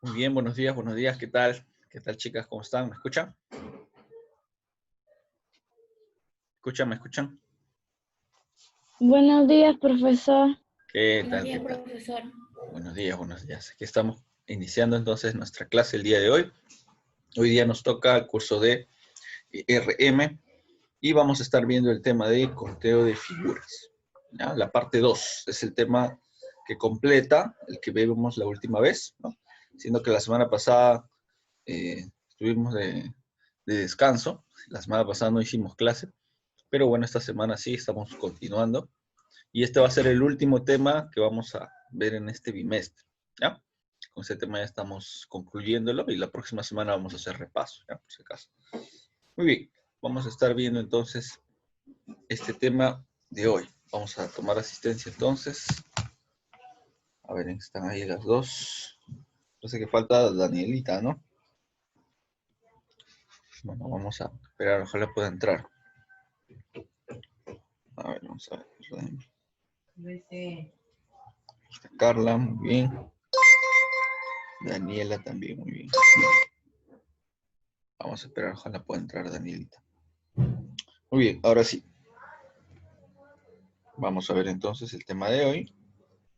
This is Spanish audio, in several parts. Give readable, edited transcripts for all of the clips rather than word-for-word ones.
Muy bien, buenos días, ¿qué tal? ¿Qué tal, chicas? ¿Cómo están? ¿Me escuchan? ¿Me escuchan? Buenos días, profesor. ¿Qué Buenos tal, qué días, tal? profesor. Buenos días. Aquí estamos iniciando entonces nuestra clase el día de hoy. Hoy día nos toca el curso de RM y vamos a estar viendo el tema de conteo de figuras. ¿Ya? La parte 2 es el tema que completa el que vimos la última vez, ¿no? Siendo que la semana pasada estuvimos de descanso. La semana pasada no hicimos clase. Pero bueno, esta semana sí estamos continuando. Y este va a ser el último tema que vamos a ver en este bimestre. ¿Ya? Con este tema ya estamos concluyéndolo y la próxima semana vamos a hacer repaso, ¿ya? Por si acaso. Muy bien, vamos a estar viendo entonces este tema de hoy. Vamos a tomar asistencia entonces. A ver, están ahí las dos. Parece que falta Danielita, ¿no? Bueno, vamos a esperar, ojalá pueda entrar. A ver, vamos a ver. Está Carla, muy bien. Daniela también, muy bien. Vamos a esperar, ojalá pueda entrar Danielita. Muy bien, ahora sí. Vamos a ver entonces el tema de hoy.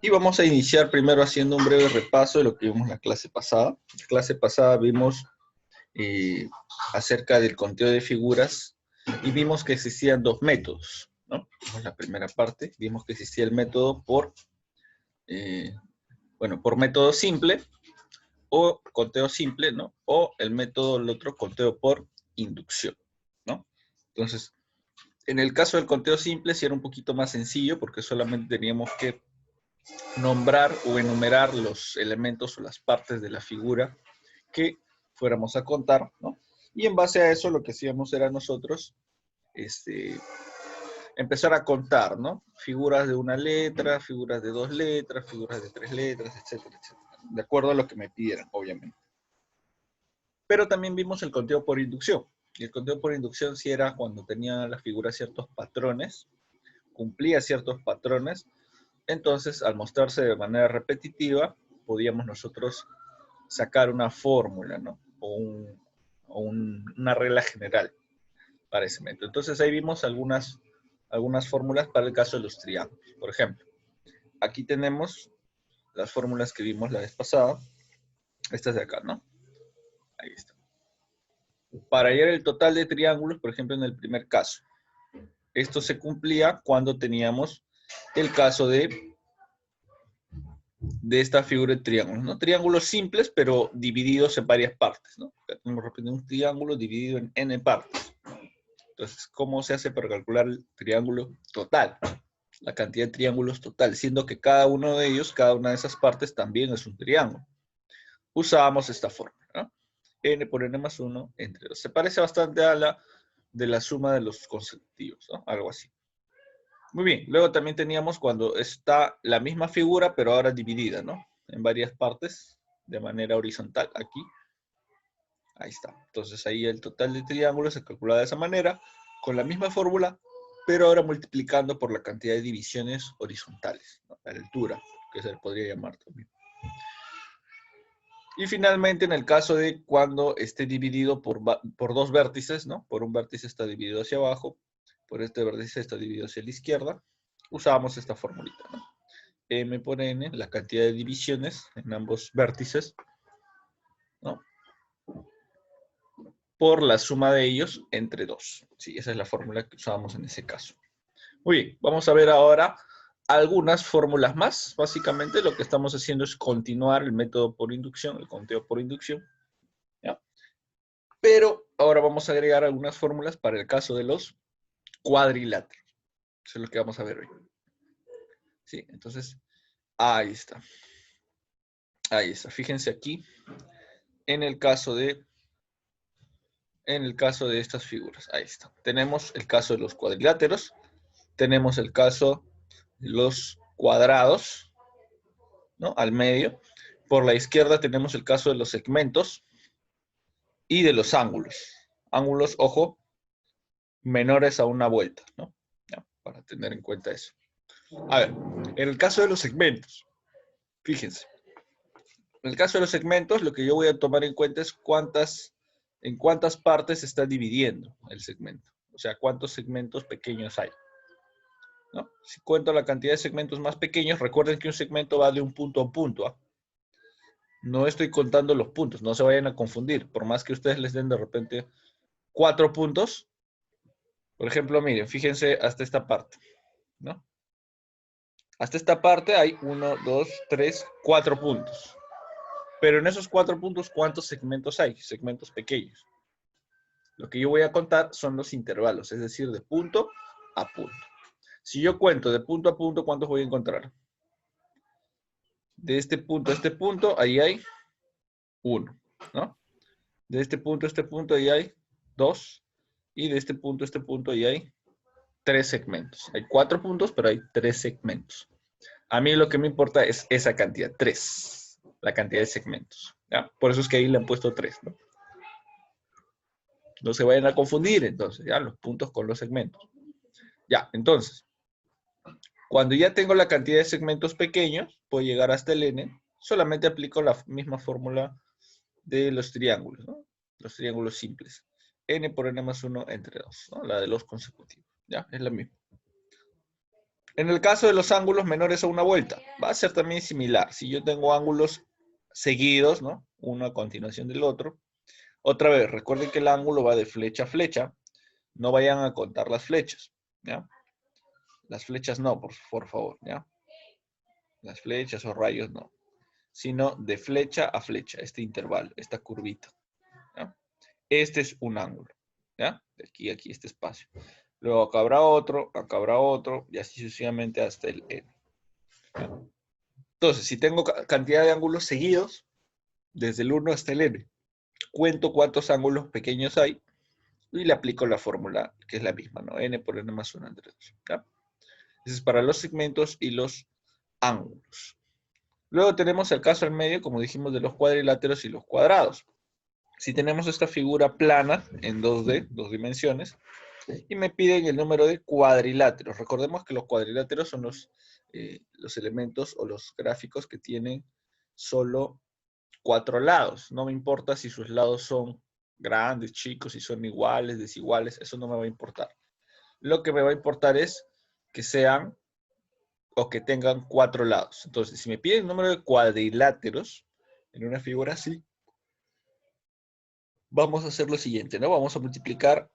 Y vamos a iniciar primero haciendo un breve repaso de lo que vimos en la clase pasada. En la clase pasada vimos acerca del conteo de figuras y vimos que existían dos métodos, ¿no? Vimos la primera parte, vimos que existía el método por método simple o conteo simple, ¿no? O el método, el otro, conteo por inducción, ¿no? Entonces, en el caso del conteo simple sí era un poquito más sencillo porque solamente teníamos que nombrar o enumerar los elementos o las partes de la figura que fuéramos a contar, ¿no? Y en base a eso lo que hacíamos era nosotros empezar a contar, ¿no? Figuras de una letra, figuras de dos letras, figuras de tres letras, etcétera, etcétera. De acuerdo a lo que me pidieran, obviamente. Pero también vimos el conteo por inducción. Y el conteo por inducción sí era cuando tenía la figura ciertos patrones, cumplía ciertos patrones, entonces al mostrarse de manera repetitiva, podíamos nosotros sacar una fórmula, ¿no? Una regla general para ese método. Entonces ahí vimos algunas fórmulas para el caso de los triángulos. Por ejemplo, aquí tenemos las fórmulas que vimos la vez pasada. Estas de acá, ¿no? Ahí está. Para hallar el total de triángulos, por ejemplo, en el primer caso. Esto se cumplía cuando teníamos el caso de esta figura de triángulos, ¿no? Triángulos simples, pero divididos en varias partes, ¿no? Acá tenemos repito, un triángulo dividido en n partes. Entonces, ¿cómo se hace para calcular el triángulo total? La cantidad de triángulos total, siendo que cada uno de ellos, cada una de esas partes también es un triángulo. Usábamos esta fórmula, ¿no? N por N más 1 entre 2. Se parece bastante a la de la suma de los consecutivos, ¿no? Algo así. Muy bien, luego también teníamos cuando está la misma figura, pero ahora dividida, ¿no? En varias partes, de manera horizontal, aquí. Ahí está. Entonces ahí el total de triángulos se calcula de esa manera, con la misma fórmula, pero ahora multiplicando por la cantidad de divisiones horizontales, ¿no? La altura, que se le podría llamar también. Y finalmente, en el caso de cuando esté dividido por dos vértices, ¿no? Por un vértice está dividido hacia abajo, por este vértice está dividido hacia la izquierda, usamos esta formulita, ¿no? M por N, la cantidad de divisiones en ambos vértices, ¿no? Por la suma de ellos entre 2. Sí, esa es la fórmula que usábamos en ese caso. Muy bien, vamos a ver ahora algunas fórmulas más. Básicamente lo que estamos haciendo es continuar el método por inducción, el conteo por inducción, ¿ya? Pero ahora vamos a agregar algunas fórmulas para el caso de los cuadriláteros. Eso es lo que vamos a ver hoy. Sí, entonces, ahí está. Ahí está. Fíjense aquí, en el caso de estas figuras. Ahí está. Tenemos el caso de los cuadriláteros. Tenemos el caso de los cuadrados, ¿no? Al medio. Por la izquierda tenemos el caso de los segmentos y de los ángulos. Ángulos, ojo, menores a una vuelta, ¿no? Ya, para tener en cuenta eso. A ver, en el caso de los segmentos, fíjense, En el caso de los segmentos, lo que yo voy a tomar en cuenta es en cuántas partes se está dividiendo el segmento. O sea, cuántos segmentos pequeños hay, ¿no? Si cuento la cantidad de segmentos más pequeños, recuerden que un segmento va de un punto a un punto, ¿ah? No estoy contando los puntos, no se vayan a confundir. Por más que ustedes les den de repente 4 puntos, por ejemplo, miren, fíjense hasta esta parte, ¿no? Hasta esta parte hay 1, 2, 3, 4 puntos. Pero en esos 4 puntos, ¿cuántos segmentos hay? Segmentos pequeños. Lo que yo voy a contar son los intervalos, es decir, de punto a punto. Si yo cuento de punto a punto, ¿cuántos voy a encontrar? De este punto a este punto, ahí hay 1, ¿no? De este punto a este punto, ahí hay 2. Y de este punto a este punto, ahí hay 3 segmentos. Hay 4 puntos, pero hay 3 segmentos. A mí lo que me importa es esa cantidad, 3. La cantidad de segmentos, ¿ya? Por eso es que ahí le han puesto 3, ¿no? No se vayan a confundir, entonces, ¿ya? Los puntos con los segmentos. Ya, entonces, cuando ya tengo la cantidad de segmentos pequeños, puedo llegar hasta el n, solamente aplico la misma fórmula de los triángulos, ¿no? Los triángulos simples. N por n más 1 entre 2, ¿no? La de los consecutivos, ¿ya? Es la misma. En el caso de los ángulos menores a una vuelta, va a ser también similar. Si yo tengo ángulos seguidos, ¿no? Uno a continuación del otro. Otra vez, recuerden que el ángulo va de flecha a flecha. No vayan a contar las flechas, ¿ya? Las flechas no, por favor, ¿ya? Las flechas o rayos no. Sino de flecha a flecha, este intervalo, esta curvita, ¿ya? Este es un ángulo, ¿ya? De aquí a aquí, este espacio. Luego acá habrá otro, y así sucesivamente hasta el n. Entonces, si tengo cantidad de ángulos seguidos, desde el 1 hasta el n, cuento cuántos ángulos pequeños hay y le aplico la fórmula, que es la misma, ¿no? N por n más 1 entre 2, ¿ya? Ese es para los segmentos y los ángulos. Luego tenemos el caso al medio, como dijimos, de los cuadriláteros y los cuadrados. Si tenemos esta figura plana en 2D, 2 dimensiones, y me piden el número de cuadriláteros. Recordemos que los cuadriláteros son los elementos o los gráficos que tienen solo 4 lados. No me importa si sus lados son grandes, chicos, si son iguales, desiguales, eso no me va a importar. Lo que me va a importar es que sean o que tengan 4 lados. Entonces, si me piden el número de cuadriláteros en una figura así, vamos a hacer lo siguiente, ¿no? Vamos a multiplicar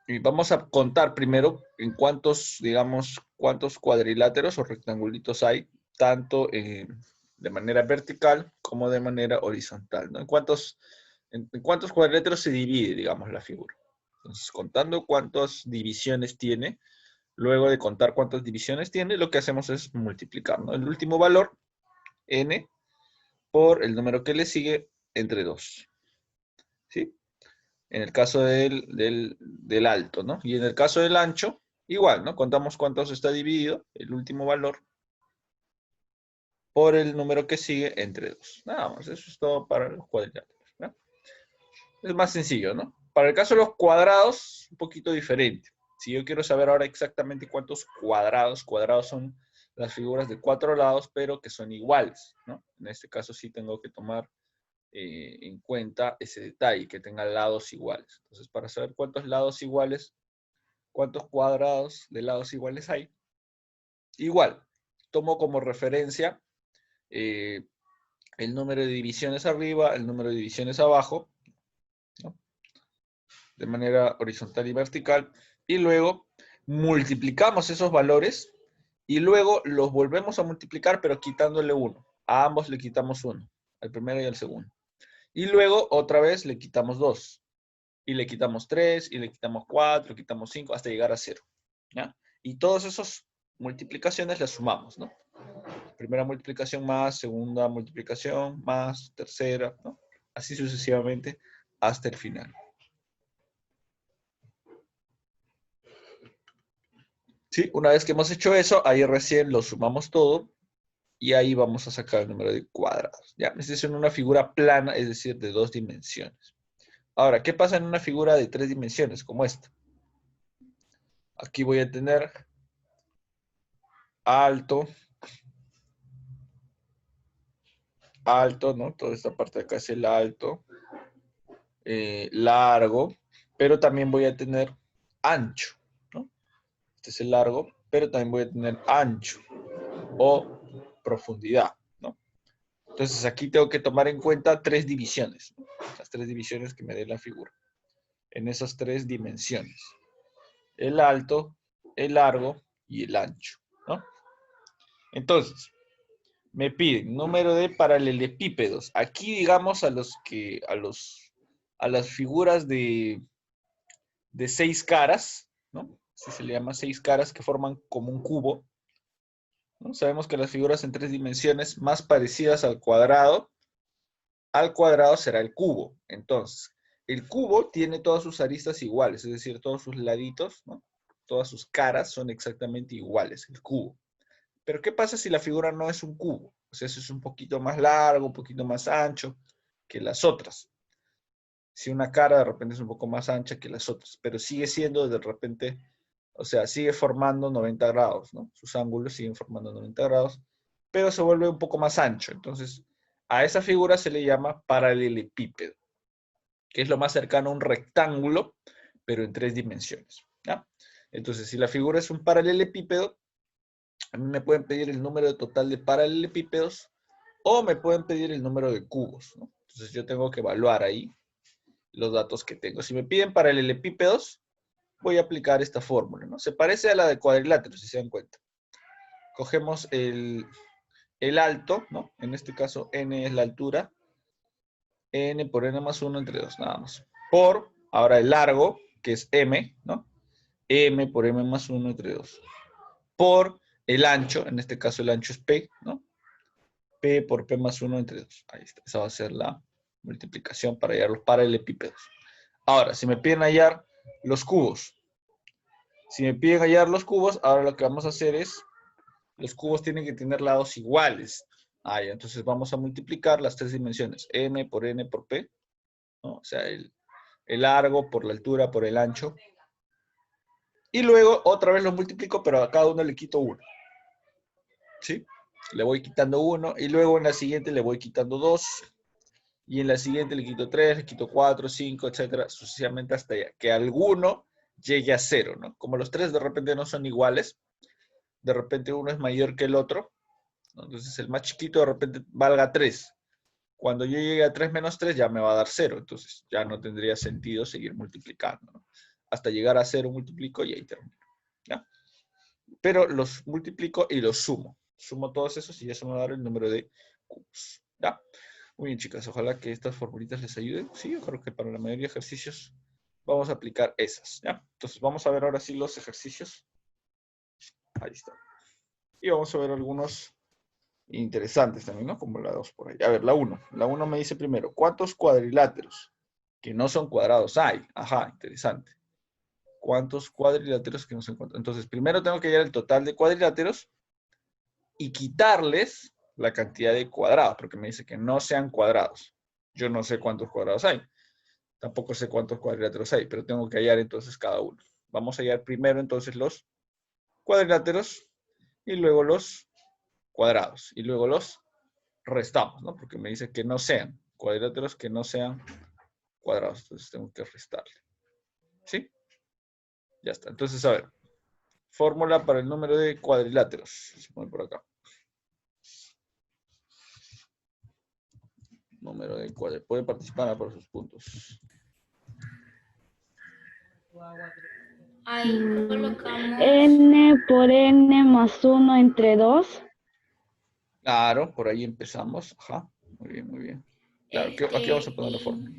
y vamos a contar primero en cuántos, digamos, cuántos cuadriláteros o rectangulitos hay, tanto de manera vertical como de manera horizontal, ¿no? En cuántos cuadriláteros se divide, digamos, la figura. Entonces, contando cuántas divisiones tiene, luego de contar cuántas divisiones tiene, lo que hacemos es multiplicar, ¿no? El último valor, n, por el número que le sigue entre 2. ¿Sí? En el caso del alto, ¿no? Y en el caso del ancho, igual, ¿no? Contamos cuántos está dividido, el último valor, por el número que sigue entre 2. Nada más, eso es todo para los cuadriláteros, ¿no? Es más sencillo, ¿no? Para el caso de los cuadrados, un poquito diferente. Si yo quiero saber ahora exactamente cuántos cuadrados son las figuras de 4 lados, pero que son iguales, ¿no? En este caso sí tengo que tomar en cuenta ese detalle, que tengan lados iguales. Entonces, para saber cuántos lados iguales, cuántos cuadrados de lados iguales hay, igual, tomo como referencia el número de divisiones arriba, el número de divisiones abajo, ¿no? De manera horizontal y vertical, y luego multiplicamos esos valores y luego los volvemos a multiplicar, pero quitándole 1. A ambos le quitamos 1, al primero y al segundo. Y luego otra vez le quitamos 2. Y le quitamos 3, y le quitamos 4, le quitamos 5, hasta llegar a 0. ¿Ya? Y todas esas multiplicaciones las sumamos, ¿no? Primera multiplicación más, segunda multiplicación más, tercera, ¿no? Así sucesivamente hasta el final. ¿Sí? Una vez que hemos hecho eso, ahí recién lo sumamos todo y ahí vamos a sacar el número de cuadrados. ¿Ya? Esta es una figura plana, es decir, de 2 dimensiones. Ahora, ¿qué pasa en una figura de 3 dimensiones como esta? Aquí voy a tener alto, alto, ¿no? Toda esta parte de acá es el alto, largo, pero también voy a tener ancho, ¿no? Este es el largo, pero también voy a tener ancho o profundidad, ¿no? Entonces aquí tengo que tomar en cuenta tres divisiones, ¿no? Las tres divisiones que me dé la figura, en esas tres dimensiones. El alto, el largo y el ancho, ¿no? Entonces, me piden número de paralelepípedos. Aquí, digamos, a las figuras de 6 caras, ¿no? Así se le llama 6 caras que forman como un cubo, ¿no? Sabemos que las figuras en 3 dimensiones más parecidas al cuadrado será el cubo. Entonces, el cubo tiene todas sus aristas iguales, es decir, todos sus laditos, ¿no? Todas sus caras son exactamente iguales, el cubo. Pero ¿qué pasa si la figura no es un cubo? O sea, eso es un poquito más largo, un poquito más ancho que las otras. Si una cara de repente es un poco más ancha que las otras, pero sigue siendo de repente, o sea, sigue formando 90 grados, ¿no? Sus ángulos siguen formando 90 grados, pero se vuelve un poco más ancho. Entonces, a esa figura se le llama paralelepípedo, que es lo más cercano a un rectángulo, pero en 3 dimensiones, ¿ya? Entonces, si la figura es un paralelepípedo, a mí me pueden pedir el número total de paralelepípedos o me pueden pedir el número de cubos, ¿no? Entonces yo tengo que evaluar ahí los datos que tengo. Si me piden paralelepípedos, voy a aplicar esta fórmula, ¿no? Se parece a la de cuadriláteros, si se dan cuenta. Cogemos el alto, ¿no? En este caso, n es la altura. N por n más 1 entre 2, nada más. Por, ahora el largo, que es m, ¿no? M por m más 1 entre 2. Por el ancho, en este caso el ancho es p, ¿no? P por P más 1 entre 2. Ahí está. Esa va a ser la multiplicación para hallar los paralelepípedos. Ahora, si me piden hallar los cubos. Si me piden hallar los cubos, ahora lo que vamos a hacer es, los cubos tienen que tener lados iguales. Entonces vamos a multiplicar las tres dimensiones. M por N por P, ¿no? O sea, el largo por la altura por el ancho. Y luego otra vez los multiplico, pero a cada uno le quito 1. ¿Sí? Le voy quitando 1 y luego en la siguiente le voy quitando 2. Y en la siguiente le quito 3, le quito 4, 5, etcétera, sucesivamente hasta que alguno llegue a 0, ¿no? Como los tres de repente no son iguales, de repente uno es mayor que el otro, ¿no? Entonces el más chiquito de repente valga 3. Cuando yo llegue a 3 menos 3 ya me va a dar 0, entonces ya no tendría sentido seguir multiplicando, ¿no? Hasta llegar a 0 multiplico y ahí termino, ¿ya? Pero los multiplico y los sumo. Sumo todos esos y eso me va a dar el número de cubos, ¿ya? Muy bien, chicas, ojalá que estas formulitas les ayuden. Sí, yo creo que para la mayoría de ejercicios vamos a aplicar esas, ¿ya? Entonces vamos a ver ahora sí los ejercicios. Ahí está. Y vamos a ver algunos interesantes también, ¿no? Como la 2 por ahí. A ver, la 1. La 1 me dice primero, ¿cuántos cuadriláteros que no son cuadrados hay? Ajá, interesante. ¿Cuántos cuadriláteros que no se encuentran? Entonces, primero tengo que hallar el total de cuadriláteros y quitarles la cantidad de cuadrados, porque me dice que no sean cuadrados. Yo no sé cuántos cuadrados hay. Tampoco sé cuántos cuadriláteros hay, pero tengo que hallar entonces cada uno. Vamos a hallar primero entonces los cuadriláteros y luego los cuadrados. Y luego los restamos, ¿no? Porque me dice que no sean cuadriláteros que no sean cuadrados. Entonces tengo que restarle. ¿Sí? Ya está. Entonces, a ver. Fórmula para el número de cuadriláteros. Se pone por acá. Número de cuadriláteros. Puede participar por sus puntos. Ahí colocamos N por N más 1 entre 2. Claro, por ahí empezamos. Ajá. Muy bien, muy bien. Claro, aquí vamos a poner la fórmula.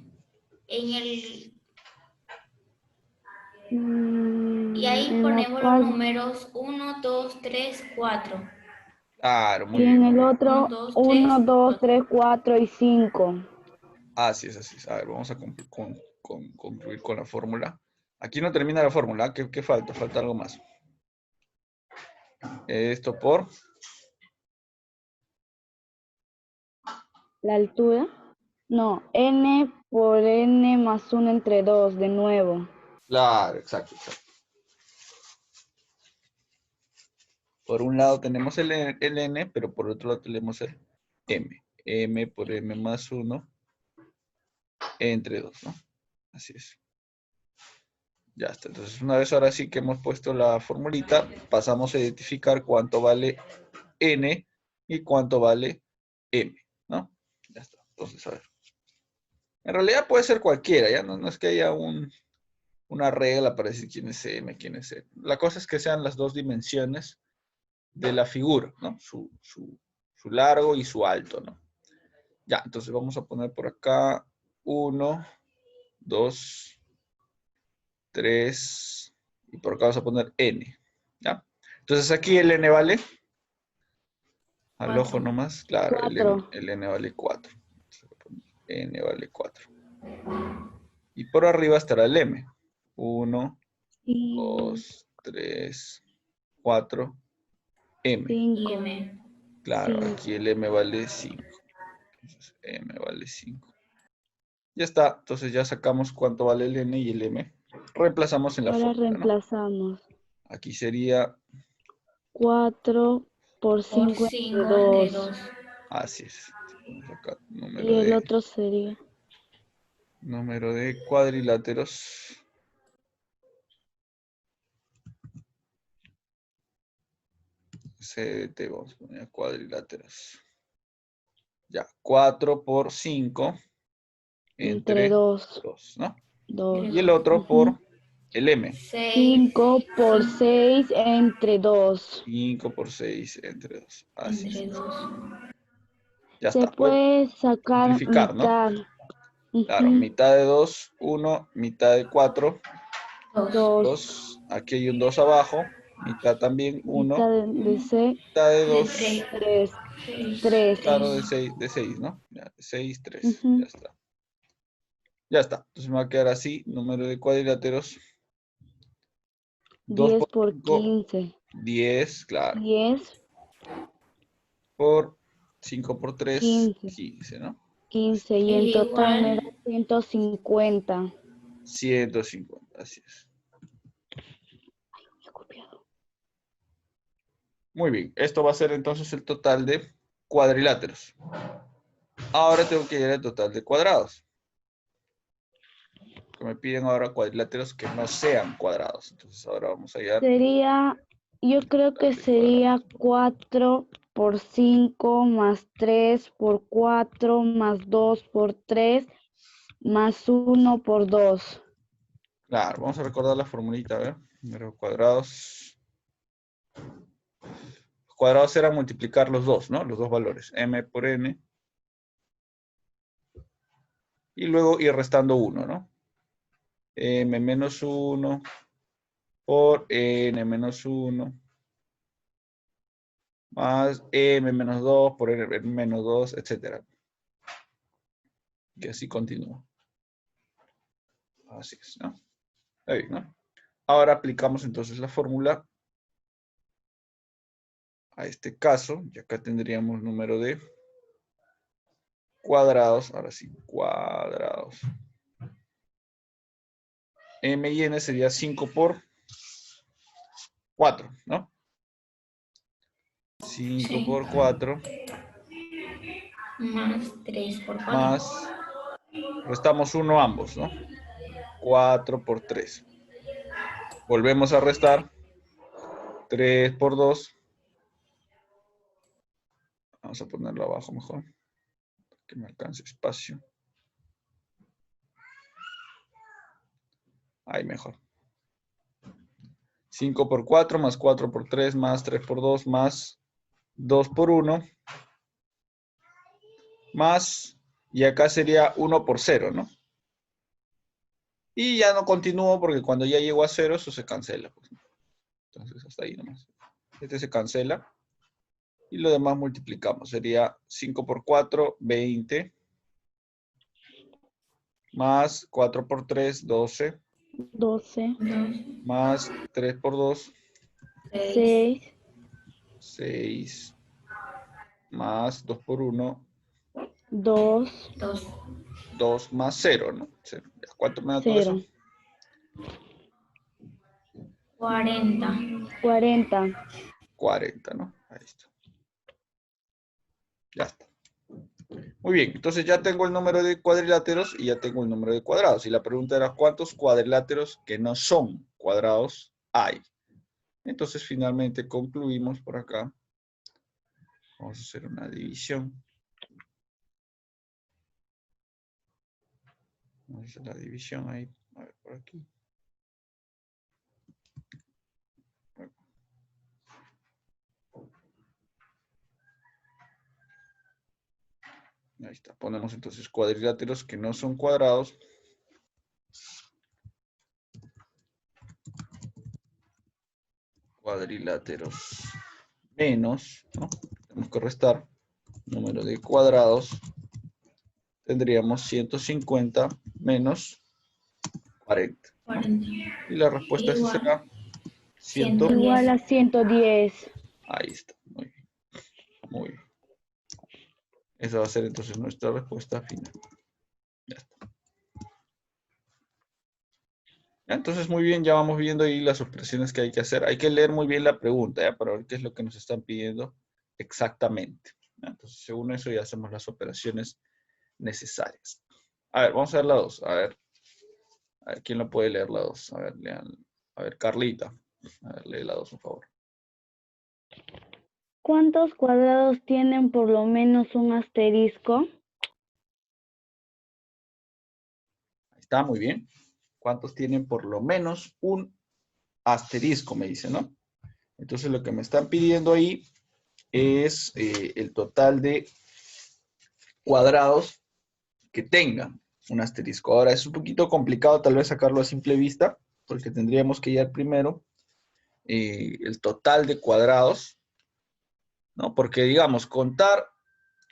en el y ahí En la ponemos los parte, números 1, 2, 3, 4. Claro, y muy bien, en muy el bien. 1, otro 2, 3, 1, 2, 4. 3, 4 y 5. Así es, así es. A ver, vamos a concluir con la fórmula. Aquí no termina la fórmula. ¿Qué falta? Falta algo más. Esto por... La altura. No, N por N más 1 entre 2, de nuevo. Claro, exacto, exacto. Por un lado tenemos el N, pero por otro lado tenemos el M. m por m más 1 entre 2, ¿no? Así es. Ya está. Entonces, una vez ahora sí que hemos puesto la formulita, pasamos a identificar cuánto vale n y cuánto vale m, ¿no? Ya está. Entonces, a ver. En realidad puede ser cualquiera, ¿ya? No es que haya una regla para decir quién es m, quién es n. La cosa es que sean las dos dimensiones de la figura, ¿no? Su largo y su alto, ¿no? Ya, entonces vamos a poner por acá 1, 2, 3, y por acá vamos a poner n, ¿ya? Entonces aquí el n vale, al ojo Cuatro. nomás, claro, el 4. n vale 4. N vale 4. Y por arriba estará el m. 1, 2, 3, 4, m. Y 5. M. Claro, Cinco. aquí el m vale 5. Entonces m vale 5. Ya está, entonces ya sacamos cuánto vale el n y el m. Reemplazamos en la Ahora fórmula, ¿no? reemplazamos. Aquí sería, 4 por Por 5 entre 5 entre 2. 2. así es. Ponemos acá Y el otro sería número de cuadriláteros. CDT, vamos a poner cuadriláteros. Ya, 4 por 5 entre entre 2. 2, ¿no? 2. Y el otro por el m. 6. 5 por 6 entre 2. 5 por 6 entre 2. Así es. Entre 2. Ya Se está. Puede puede sacar simplificar, ¿no? mitad. Claro, Ujú. mitad de 2, 1, mitad de 4, 2. 2. 2. Aquí hay un 2 abajo. Mitad también, 1. Mitad de 6. Mitad de De 2. 3. 3. 6. 3. Claro, de 6, ¿no? Ya, de 6, 3. Ujú. Ya está. Ya está. Entonces me va a quedar así. Número de cuadriláteros. 2 10 por por 5, 15. 10, claro. 10, Por 5 por 3, 15. 15, ¿no? 15. Y El en total me da igual. 150. 150, así es. He copiado. Muy bien. Esto va a ser entonces el total de cuadriláteros. Ahora tengo que ir al total de cuadrados. Que me piden ahora cuadriláteros que no sean cuadrados. Entonces ahora vamos a hallar Sería, yo creo que total de sería cuadrados. 4 por 5 más 3 por 4 más 2 por 3 más 1 por 2. Claro, vamos a recordar la formulita, a ver. Número de cuadrados. Los cuadrados era multiplicar los dos, ¿no? Los dos valores. M por n. Y luego ir restando 1, ¿no? M menos 1 por n menos 1 más m menos 2 por n menos 2, etc. Y así continúa. Así es, ¿no? Está bien, ¿no? Ahora aplicamos entonces la fórmula a este caso. Y acá tendríamos número de cuadrados. Ahora sí, cuadrados. M y n sería 5 por 4, ¿no? 5 Sí. por 4 Más 3 por 4. más, restamos 1 ambos, ¿no? 4 por 3. Volvemos a restar. 3 por 2. Vamos a ponerlo abajo mejor. Que me alcance espacio. Ahí mejor. 5 por 4 más 4 por 3 más 3 por 2 más 2 por 1 más, y acá sería 1 por 0, ¿no? Y ya no continúo porque cuando ya llego a 0 eso se cancela. Pues. Entonces hasta ahí nomás. Este se cancela. Y lo demás multiplicamos. Sería 5 por 4, 20. Más 4 por 3, 12. 12. 2. Más 3 por 2, 6. 6. 6. Más 2 por 1, 2. 2. 2 más 0, ¿no? 0. ¿Cuánto me da todo eso? 0. 40. 40. 40, ¿no? Ahí está. Ya está. Muy bien, entonces ya tengo el número de cuadriláteros y ya tengo el número de cuadrados. Y la pregunta era, ¿cuántos cuadriláteros que no son cuadrados hay? Entonces finalmente concluimos por acá. Vamos a hacer una división. Vamos a hacer la división ahí. A ver, por aquí. Ahí está. Ponemos entonces cuadriláteros que no son cuadrados. Cuadriláteros menos, ¿no? Tenemos que restar número de cuadrados. Tendríamos 150 menos 40. 40. Y la respuesta esa será 100. Igual a 110. Ahí está. Muy bien. Muy bien. Esa va a ser entonces nuestra respuesta final. Ya está. Ya, entonces, muy bien, ya vamos viendo ahí las operaciones que hay que hacer. Hay que leer muy bien la pregunta, ¿ya? Para ver qué es lo que nos están pidiendo exactamente. ¿Ya? Entonces, según eso ya hacemos las operaciones necesarias. A ver, vamos a ver la 2. A ver, ¿quién lo puede leer la 2? A ver, lean. A ver, Carlita. A ver, lee la 2, por favor. ¿Cuántos cuadrados tienen por lo menos un asterisco? Ahí está, muy bien. ¿Cuántos tienen por lo menos un asterisco? Me dice, ¿no? Entonces, lo que me están pidiendo ahí es el total de cuadrados que tengan un asterisco. Ahora, es un poquito complicado tal vez sacarlo a simple vista, porque tendríamos que hallar primero el total de cuadrados, ¿no? Porque, digamos, contar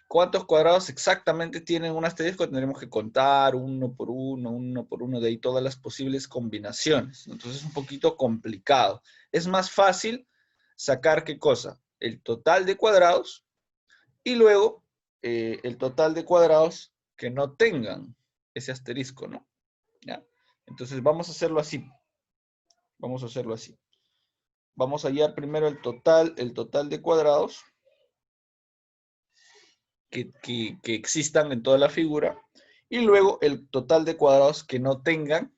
cuántos cuadrados exactamente tienen un asterisco, tendremos que contar uno por uno, de ahí todas las posibles combinaciones. Entonces, es un poquito complicado. Es más fácil sacar, ¿qué cosa? El total de cuadrados y luego el total de cuadrados que no tengan ese asterisco, ¿no? ¿Ya? Entonces vamos a hacerlo así. Vamos a hacerlo así. Vamos a hallar primero el total de cuadrados que existan en toda la figura y luego el total de cuadrados que no tengan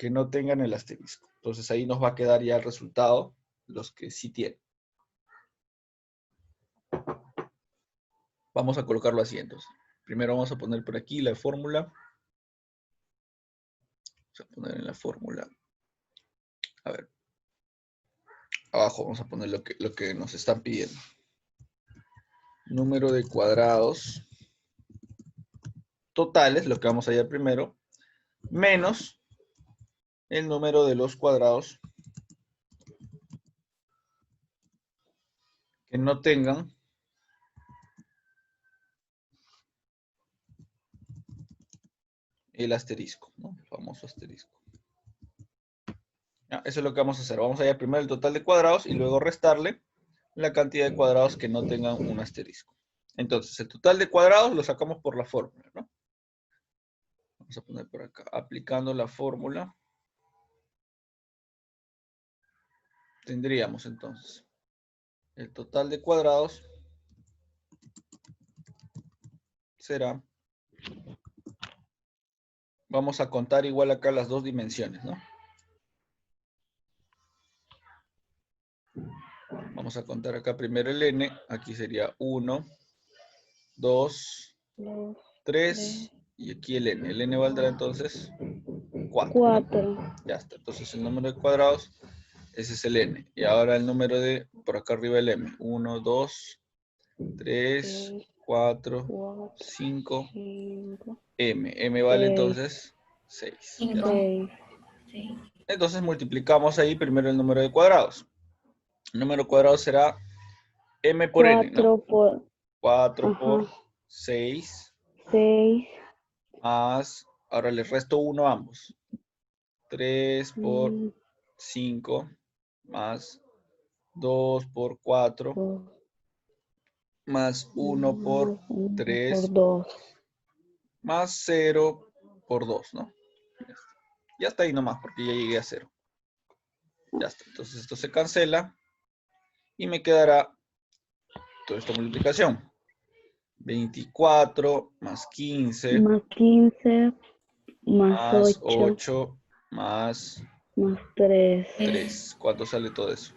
el asterisco. Entonces ahí nos va a quedar ya el resultado, los que sí tienen. Vamos a colocarlo así entonces. Primero vamos a poner por aquí la fórmula. Vamos a poner en la fórmula. A ver. Abajo vamos a poner lo que nos están pidiendo. Número de cuadrados totales, lo que vamos a hallar primero, menos el número de los cuadrados que no tengan el asterisco, ¿no? El famoso asterisco. Ya, eso es lo que vamos a hacer. Vamos a hallar primero el total de cuadrados y luego restarle la cantidad de cuadrados que no tengan un asterisco. Entonces, el total de cuadrados lo sacamos por la fórmula, ¿no? Vamos a poner por acá, aplicando la fórmula. Tendríamos entonces el total de cuadrados será, vamos a contar igual acá las dos dimensiones, ¿no? Vamos a contar acá primero el n, aquí sería 1, 2, 3, y aquí el n. El n valdrá entonces 4. 4. ¿No? Ya está, entonces el número de cuadrados, ese es el n. Y ahora el número de, por acá arriba el m. 1, 2, 3, 4, 5, m. M vale entonces 6. 5. Sí. Entonces multiplicamos ahí primero el número de cuadrados. El número cuadrado será m por n, ¿no? 4 por 6. 6. Más, ahora les resto 1 a ambos. 3 por 5 más 2 por 4 más 1 por 3 por 2. más 0 por 2, ¿no? Ya está ahí nomás porque ya llegué a 0. Ya está. Entonces esto se cancela y me quedará toda esta multiplicación. 24 más 15 Más 15, más más 8, 8 más más 3. 3. ¿Cuánto sale todo eso?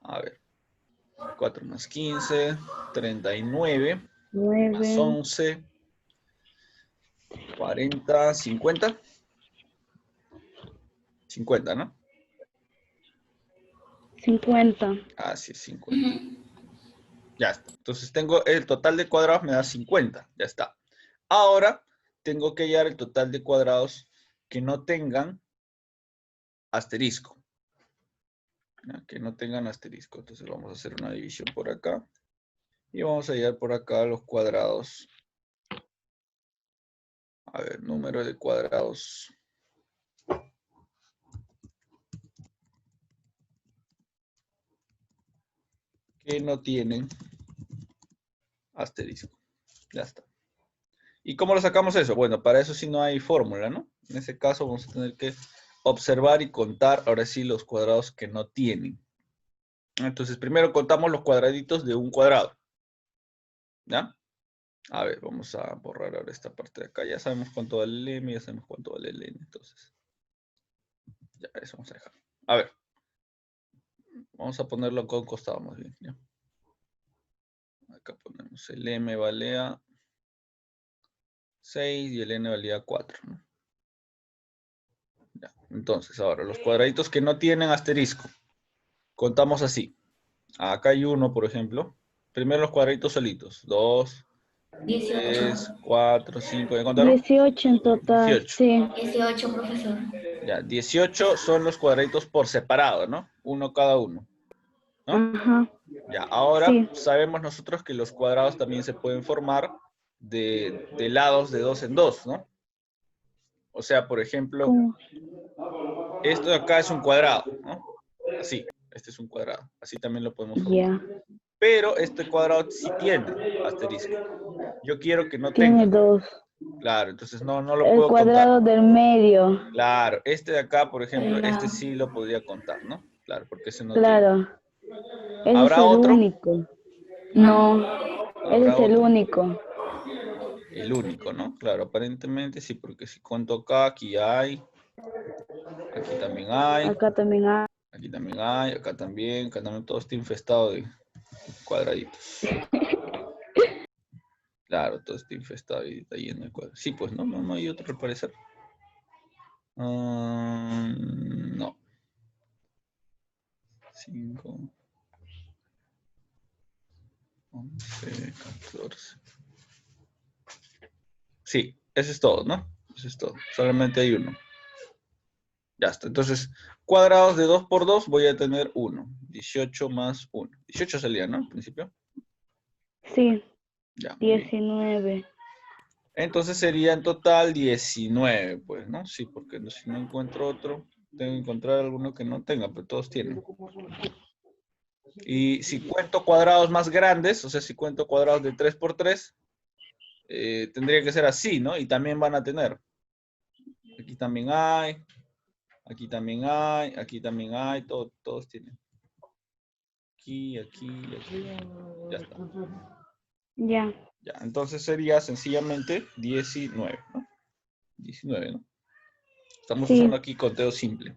A ver. 4 más 15, 39, más 9, 11, 40, 50. 50, ¿no? 50. Ah, sí, 50. Ya está. Entonces tengo el total de cuadrados me da 50. Ya está. Ahora tengo que hallar el total de cuadrados que no tengan asterisco. ¿Ya? Que no tengan asterisco. Entonces vamos a hacer una división por acá. Y vamos a hallar por acá los cuadrados. A ver, número de cuadrados. Que no tienen asterisco. Ya está. ¿Y cómo lo sacamos eso? Bueno, para eso sí no hay fórmula, ¿no? En ese caso vamos a tener que observar y contar ahora sí los cuadrados que no tienen. Entonces, primero contamos los cuadraditos de un cuadrado. ¿Ya? A ver, vamos a borrar ahora esta parte de acá. Ya sabemos cuánto vale el M, ya sabemos cuánto vale el N. Entonces, ya eso vamos a dejar. A ver. Vamos a ponerlo acá a un costado más bien. ¿Ya? Acá ponemos el M valía 6 y el N valía 4. ¿No? Ya. Entonces, ahora, los cuadraditos que no tienen asterisco. Contamos así. Acá hay uno, por ejemplo. Primero los cuadraditos solitos. 2, 3, 4, 5. ¿Ya contaron? 18 en total, 18. sí. 18, profesor. Ya, 18 son los cuadraditos por separado, ¿no? Uno cada uno. ¿No? Ajá, Ya, ahora sí. sabemos nosotros que los cuadrados también se pueden formar de lados de 2 en 2, ¿no? O sea, por ejemplo, ¿Cómo? esto de acá es un cuadrado, ¿no? Así, este es un cuadrado. Así también lo podemos formar. Ya. Pero este cuadrado sí tiene asterisco. Yo quiero que no Tiene tenga. 2. Claro, entonces no lo El puedo contar. cuadrado del medio. Claro, este de acá, por ejemplo, este Ya. sí lo podría contar, ¿no? Claro, porque ese no tiene. Claro. Ese es ¿Habrá el otro? único. No, ese ¿Habrá es el otro? único. El único, ¿no? Claro, aparentemente sí, porque si cuento acá, aquí hay, aquí también hay, Acá también hay. aquí también hay, acá también todo está infestado de cuadraditos. Claro, todo está infestado y está lleno de cuadraditos. Sí, pues no hay otro al parecer. No. 5, 11, 14. Sí, ese es todo, ¿no? Eso es todo. Solamente hay uno. Ya está. Entonces, cuadrados de 2 por 2 voy a tener 1. 18 más 1. 18 salía, ¿no? Al principio. Sí, Ya, muy bien. 19. Entonces sería en total 19, pues, ¿no? Sí, porque si no encuentro otro, tengo que encontrar alguno que no tenga, pero todos tienen. Y si cuento cuadrados más grandes, o sea, si cuento cuadrados de 3 por 3, tendría que ser así, ¿no? Y también van a tener. Aquí también hay, aquí también hay, aquí también hay, todos tienen. Aquí, aquí, aquí. Ya está. Ya. Ya, entonces sería sencillamente 19, ¿no? 19, ¿no? Estamos Sí. usando aquí conteo simple.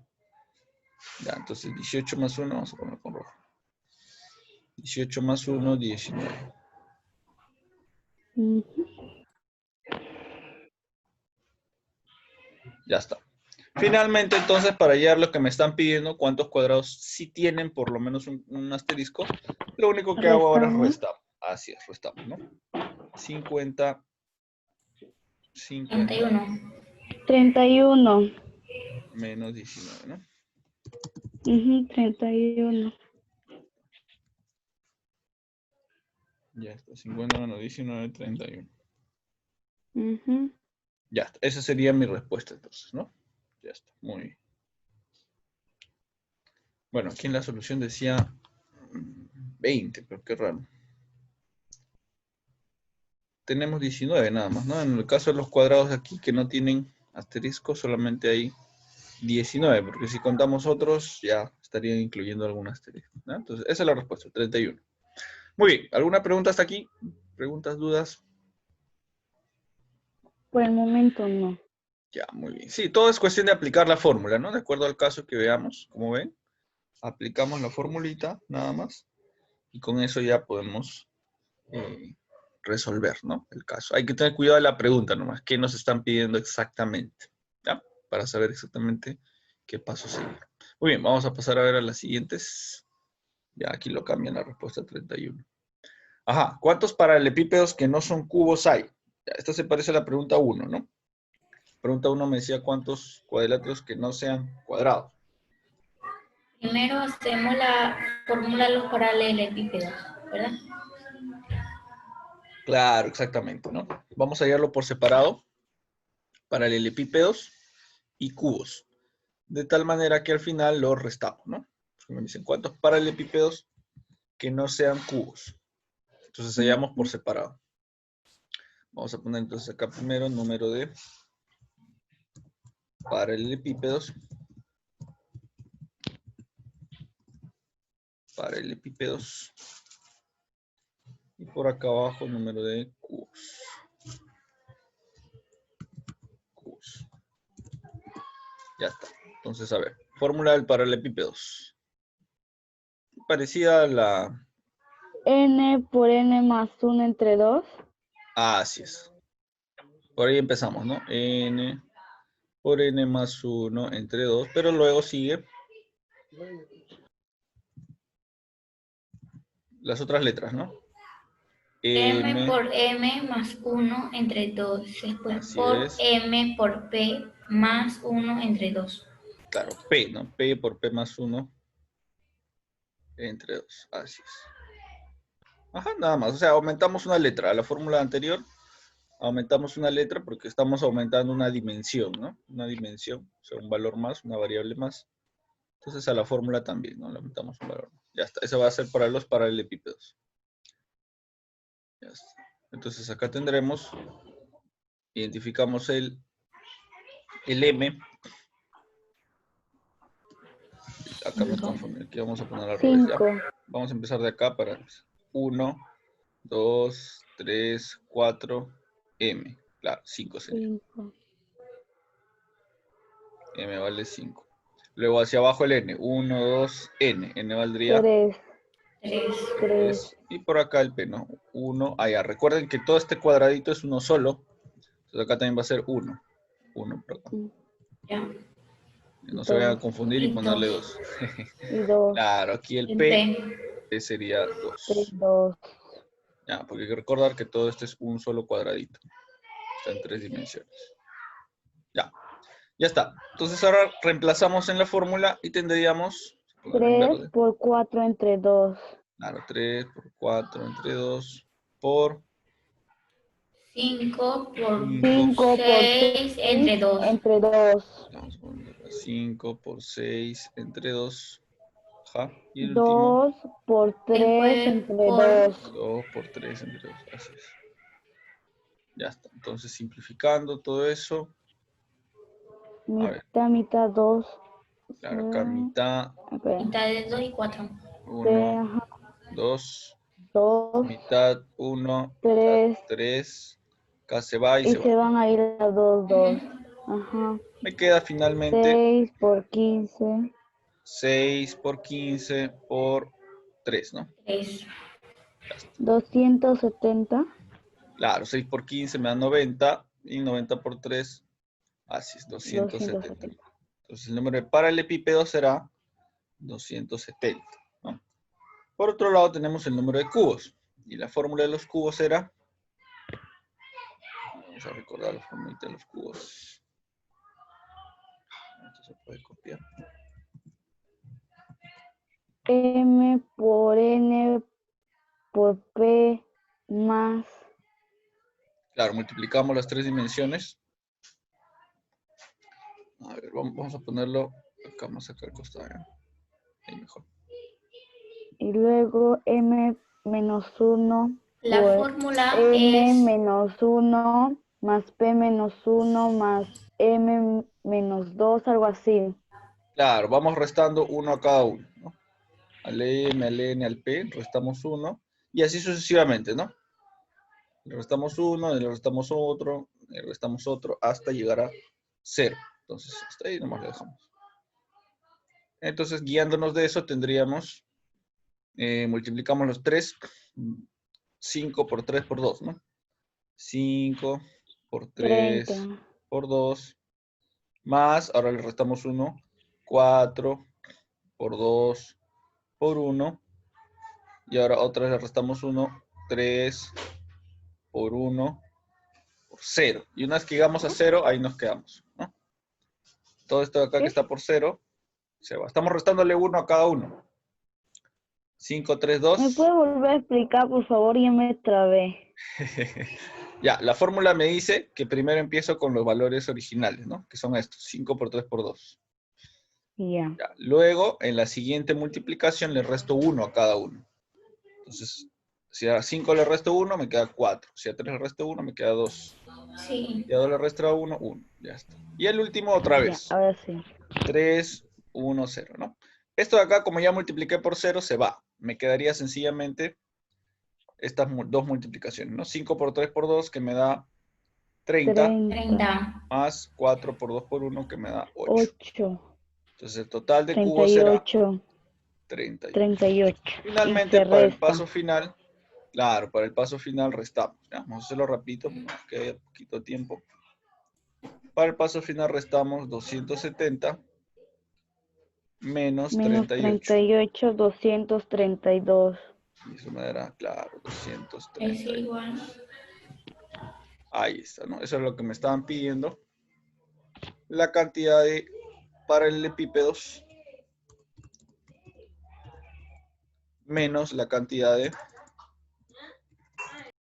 Ya, entonces 18 más 1, vamos a poner con rojo. 18 más 1, 19. Ujú. Ya está. Finalmente, entonces, para hallar lo que me están pidiendo, cuántos cuadrados sí tienen por lo menos un asterisco, lo único que hago ahora es Restamos. restar. Así es, restamos, ¿no? 50, 50 31. 31. menos 19, ¿no? 31. Ya está, 50 menos 19, 31. Ujú. Ya está, esa sería mi respuesta entonces, ¿no? Ya está, muy bien. Bueno, aquí en la solución decía 20, pero qué raro. Tenemos 19 nada más, ¿no? En el caso de los cuadrados aquí que no tienen asterisco, solamente hay 19, porque si contamos otros, ya estarían incluyendo algún asterisco, ¿no? Entonces, esa es la respuesta, 31. Muy bien, ¿alguna pregunta hasta aquí? ¿Preguntas, dudas? Por el momento no. Ya, muy bien. Sí, todo es cuestión de aplicar la fórmula, ¿no? De acuerdo al caso que veamos, como ven, aplicamos la formulita, nada más, y con eso ya podemos resolver, ¿no? El caso. Hay que tener cuidado de la pregunta nomás, qué nos están pidiendo exactamente, ¿ya? Para saber exactamente qué paso seguir. Muy bien, vamos a pasar a ver a las siguientes. Ya aquí lo cambian la respuesta 31. Ajá, ¿cuántos paralelepípedos que no son cubos hay? Ya, esta se parece a la pregunta 1, ¿no? Pregunta 1 me decía cuántos cuadriláteros que no sean cuadrados. Primero hacemos la fórmula de los paralelepípedos, ¿verdad? Claro, exactamente, ¿no? Vamos a hallarlo por separado, paralelepípedos y cubos. De tal manera que al final lo restamos, ¿no? Me dicen cuántos paralelepípedos que no sean cubos. Entonces hallamos por separado. Vamos a poner entonces acá primero el número de paralelepípedos. Paralelepípedos. Y por acá abajo el número de cubos. Cubos. Ya está. Entonces, a ver. Fórmula del paralelepípedos. Parecida a la... N por N más 1 entre 2. Así es. Por ahí empezamos, ¿no? N por N más 1 entre 2. Pero luego sigue las otras letras, ¿no? M por M más 1 entre 2. Después Así por es. M por P más 1 entre 2. Claro, P, ¿no? P por P más 1 entre 2. Así es. Ajá, nada más. O sea, aumentamos una letra. A la fórmula anterior aumentamos una letra porque estamos aumentando una dimensión, ¿no? Una dimensión, o sea, un valor más, una variable más. Entonces a la fórmula también, ¿no? Le aumentamos un valor más. Ya está. Eso va a ser para los paralelepípedos. Ya está. Entonces acá tendremos, identificamos el M. Acá me confundí. Aquí vamos a poner al revés, ¿ya? 5. Vamos a empezar de acá para 1, 2, 3, 4, M. Claro, 5 sería. 5. M vale 5. Luego hacia abajo el N. 1, 2, N. N valdría 3. 3. 3. Y por acá el P, ¿no? 1, allá. Recuerden que todo este cuadradito es uno solo. Entonces acá también va a ser 1. 1 por acá. Ya. No se vayan a 2. confundir y Y ponerle 2. 2. Y 2. Claro, aquí el El P P. sería 3. 2. 2. Ya, porque hay que recordar que todo esto es un solo cuadradito. Está en 3 dimensiones. Ya. Ya está. Entonces ahora reemplazamos en la fórmula y tendríamos... 3 por 4 entre 2. Claro, 3 por 4 entre 2 por 5 por 5 por 6 6 entre 2. entre 2. Vamos a poner acá, 5 por 6 entre 2. Ajá. Y el último, 2 por 3 Después entre por 2. 2 por 3 entre 2. Así es. Ya está. Entonces, simplificando todo eso. A ver, Mitad, mitad, 2. claro, acá mitad, mitad de 2 y 4. 1, 2, 2, mitad, 1, 3. 3. Acá se va y Y se va. se van a ir a 2, 2. Ajá. Me queda finalmente 6 por 15. 6 por 15 por 3, ¿no? 3. 270. Claro, 6 por 15 me da 90 y 90 por 3, así es, 270. 270. Entonces el número de paralelepípedos será 270, ¿no? Por otro lado tenemos el número de cubos. Y la fórmula de los cubos era... Vamos a recordar la fórmula de los cubos. Esto se puede copiar. M por N por P más. Claro, multiplicamos las tres dimensiones. A ver, vamos a ponerlo acá más acá al costado. ¿Ya? Ahí mejor. Y luego M menos 1 La por fórmula N es menos 1 más P menos 1 más M menos 2, algo así. Claro, vamos restando uno a cada uno, ¿no? Al M, al N, al P, restamos 1, y así sucesivamente, ¿no? Le restamos 1, le restamos otro, le restamos otro, hasta llegar a 0. Entonces, hasta ahí nomás lo dejamos. Entonces, guiándonos de eso, tendríamos, multiplicamos los 3, 5 por 3 por 2, ¿no? 5 por 3 30. por 2, más, ahora le restamos 1, 4 por 2 por 1, y ahora otra vez le restamos 1, 3 por 1 por 0. Y una vez que llegamos a 0, ahí nos quedamos, ¿no? Todo esto de acá que está por 0, se va. Estamos restándole 1 a cada uno. 5, 3, 2. ¿Me puede volver a explicar, por favor? Ya me trabé. Ya, la fórmula me dice que primero empiezo con los valores originales, ¿no? Que son estos, 5 por 3 por 2. Ya. Ya, luego, en la siguiente multiplicación, le resto 1 a cada uno. Entonces, si a 5 le resto 1, me queda 4. Si a 3 le resto 1, me queda 2. Sí. Y a 2 le resto 1, 1. Ya está. Y el último otra Ya, vez. ahora sí. 3, 1, 0, ¿no? Esto de acá, como ya multipliqué por 0, se va. Me quedaría sencillamente estas dos multiplicaciones, ¿no? 5 por 3 por 2, que me da 30, 30. más 4 por 2 por 1, que me da 8. 8. Entonces el total de cubos será 38. 38. Y Finalmente, se para el resta. paso final, claro, para el paso final restamos. ¿Ya? Vamos a hacerlo rapidito, porque hay poquito tiempo. Para el paso final restamos 270 menos 38. 38, 232. Y eso me dará, claro, Es 230. igual. Ahí está, ¿no? Eso es lo que me estaban pidiendo. La cantidad de paralelepípedos menos la cantidad de